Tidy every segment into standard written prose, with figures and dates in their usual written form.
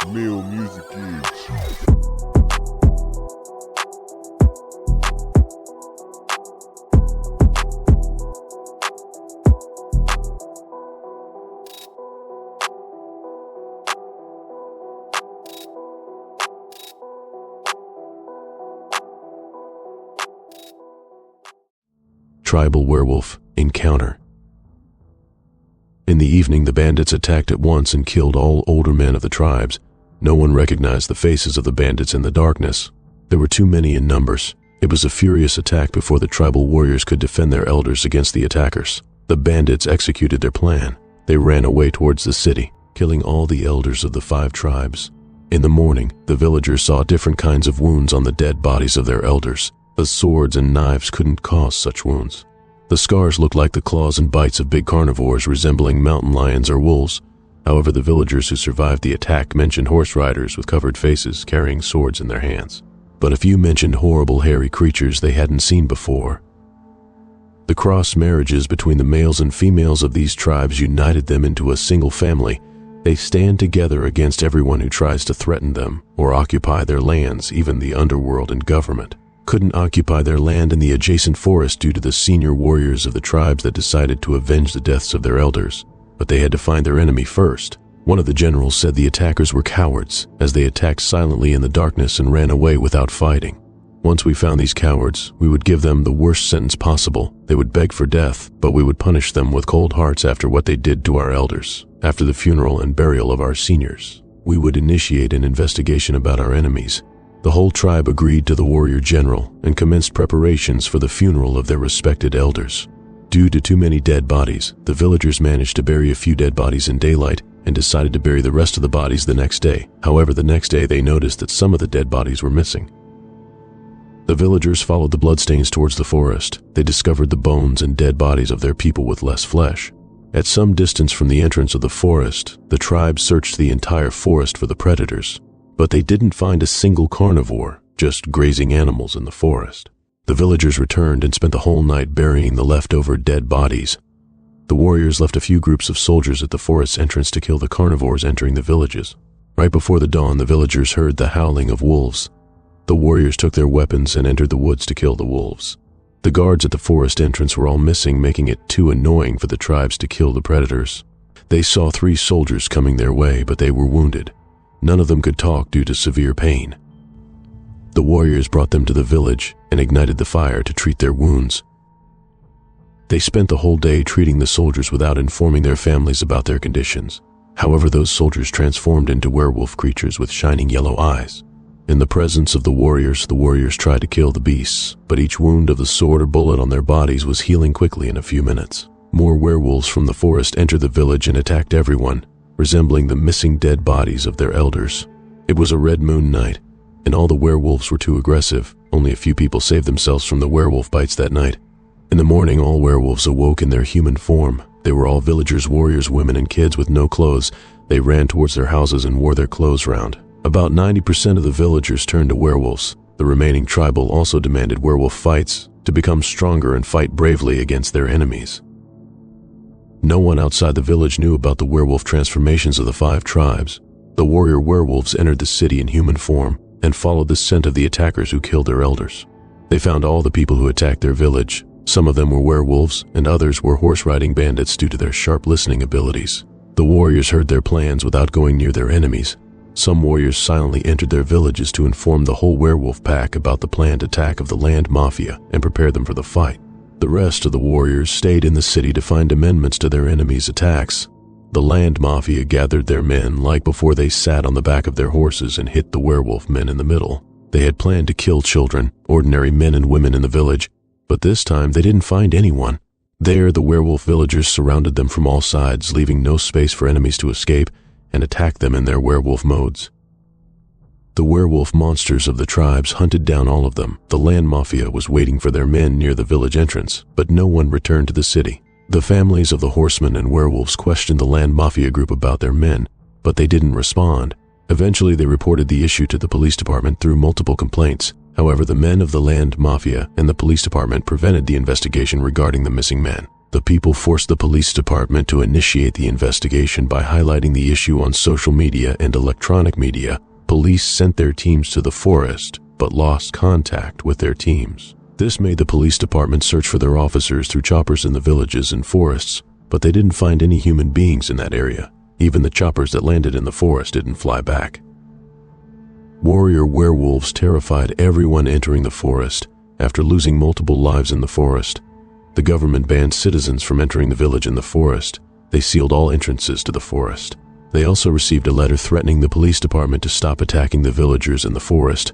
Meal music is. Tribal werewolf encounter. In the evening, the bandits attacked at once and killed all older men of the tribes. No one recognized the faces of the bandits in the darkness. There were too many in numbers. It was a furious attack before the tribal warriors could defend their elders against the attackers. The bandits executed their plan. They ran away towards the city, killing all the elders of the 5 tribes. In the morning, the villagers saw different kinds of wounds on the dead bodies of their elders. The swords and knives couldn't cause such wounds. The scars looked like the claws and bites of big carnivores resembling mountain lions or wolves. However, the villagers who survived the attack mentioned horse riders with covered faces carrying swords in their hands. But a few mentioned horrible hairy creatures they hadn't seen before. The cross marriages between the males and females of these tribes united them into a single family. They stand together against everyone who tries to threaten them or occupy their lands. Even the underworld and government couldn't occupy their land in the adjacent forest due to the senior warriors of the tribes that decided to avenge the deaths of their elders. But they had to find their enemy first. One of the generals said the attackers were cowards, as they attacked silently in the darkness and ran away without fighting. Once we found these cowards, we would give them the worst sentence possible. They would beg for death, but we would punish them with cold hearts after what they did to our elders. After the funeral and burial of our seniors, we would initiate an investigation about our enemies. The whole tribe agreed to the warrior general and commenced preparations for the funeral of their respected elders. Due to too many dead bodies, the villagers managed to bury a few dead bodies in daylight and decided to bury the rest of the bodies the next day. However, the next day they noticed that some of the dead bodies were missing. The villagers followed the bloodstains towards the forest. They discovered the bones and dead bodies of their people with less flesh. At some distance from the entrance of the forest, the tribe searched the entire forest for the predators. But they didn't find a single carnivore, just grazing animals in the forest. The villagers returned and spent the whole night burying the leftover dead bodies. The warriors left a few groups of soldiers at the forest's entrance to kill the carnivores entering the villages. Right before the dawn, the villagers heard the howling of wolves. The warriors took their weapons and entered the woods to kill the wolves. The guards at the forest entrance were all missing, making it too annoying for the tribes to kill the predators. They saw 3 soldiers coming their way, but they were wounded. None of them could talk due to severe pain. The warriors brought them to the village and ignited the fire to treat their wounds. They spent the whole day treating the soldiers without informing their families about their conditions. However, those soldiers transformed into werewolf creatures with shining yellow eyes. In the presence of the warriors tried to kill the beasts, but each wound of the sword or bullet on their bodies was healing quickly in a few minutes. More werewolves from the forest entered the village and attacked everyone, resembling the missing dead bodies of their elders. It was a red moon night, and all the werewolves were too aggressive. Only a few people saved themselves from the werewolf bites that night. In the morning, all werewolves awoke in their human form. They were all villagers, warriors, women, and kids with no clothes. They ran towards their houses and wore their clothes round. About 90% of the villagers turned to werewolves. The remaining tribal also demanded werewolf fights to become stronger and fight bravely against their enemies. No one outside the village knew about the werewolf transformations of the 5 tribes. The warrior werewolves entered the city in human form and followed the scent of the attackers who killed their elders. They found all the people who attacked their village. Some of them were werewolves and others were horse-riding bandits due to their sharp listening abilities. The warriors heard their plans without going near their enemies. Some warriors silently entered their villages to inform the whole werewolf pack about the planned attack of the land mafia and prepare them for the fight. The rest of the warriors stayed in the city to find amendments to their enemies' attacks. The land mafia gathered their men like before. They sat on the back of their horses and hit the werewolf men in the middle. They had planned to kill children, ordinary men and women in the village, but this time they didn't find anyone. There, the werewolf villagers surrounded them from all sides, leaving no space for enemies to escape, and attacked them in their werewolf modes. The werewolf monsters of the tribes hunted down all of them. The land mafia was waiting for their men near the village entrance, but no one returned to the city. The families of the horsemen and werewolves questioned the land mafia group about their men, but they didn't respond. Eventually, they reported the issue to the police department through multiple complaints. However, the men of the land mafia and the police department prevented the investigation regarding the missing man. The people forced the police department to initiate the investigation by highlighting the issue on social media and electronic media. Police sent their teams to the forest, but lost contact with their teams. This made the police department search for their officers through choppers in the villages and forests, but they didn't find any human beings in that area. Even the choppers that landed in the forest didn't fly back. Warrior werewolves terrified everyone entering the forest. After losing multiple lives in the forest, the government banned citizens from entering the village and the forest. They sealed all entrances to the forest. They also received a letter threatening the police department to stop attacking the villagers in the forest,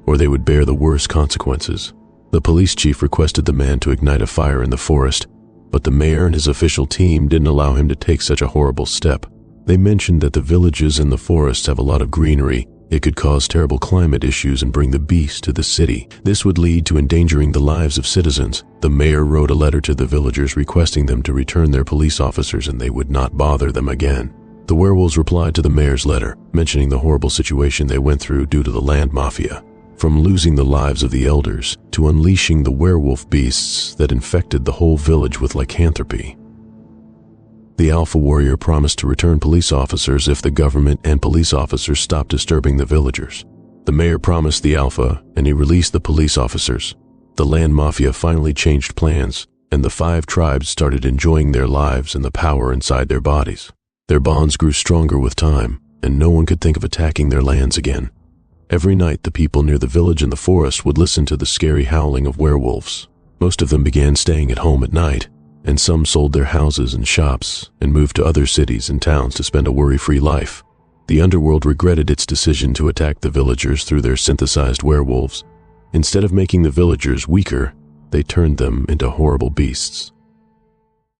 or they would bear the worst consequences. The police chief requested the man to ignite a fire in the forest, but the mayor and his official team didn't allow him to take such a horrible step. They mentioned that the villages and the forests have a lot of greenery. It could cause terrible climate issues and bring the beast to the city. This would lead to endangering the lives of citizens. The mayor wrote a letter to the villagers requesting them to return their police officers and they would not bother them again. The werewolves replied to the mayor's letter, mentioning the horrible situation they went through due to the land mafia. From losing the lives of the elders to unleashing the werewolf beasts that infected the whole village with lycanthropy. The Alpha Warrior promised to return police officers if the government and police officers stopped disturbing the villagers. The mayor promised the Alpha, and he released the police officers. The land mafia finally changed plans, and the 5 tribes started enjoying their lives and the power inside their bodies. Their bonds grew stronger with time, and no one could think of attacking their lands again. Every night, the people near the village and the forest would listen to the scary howling of werewolves. Most of them began staying at home at night, and some sold their houses and shops and moved to other cities and towns to spend a worry-free life. The underworld regretted its decision to attack the villagers through their synthesized werewolves. Instead of making the villagers weaker, they turned them into horrible beasts.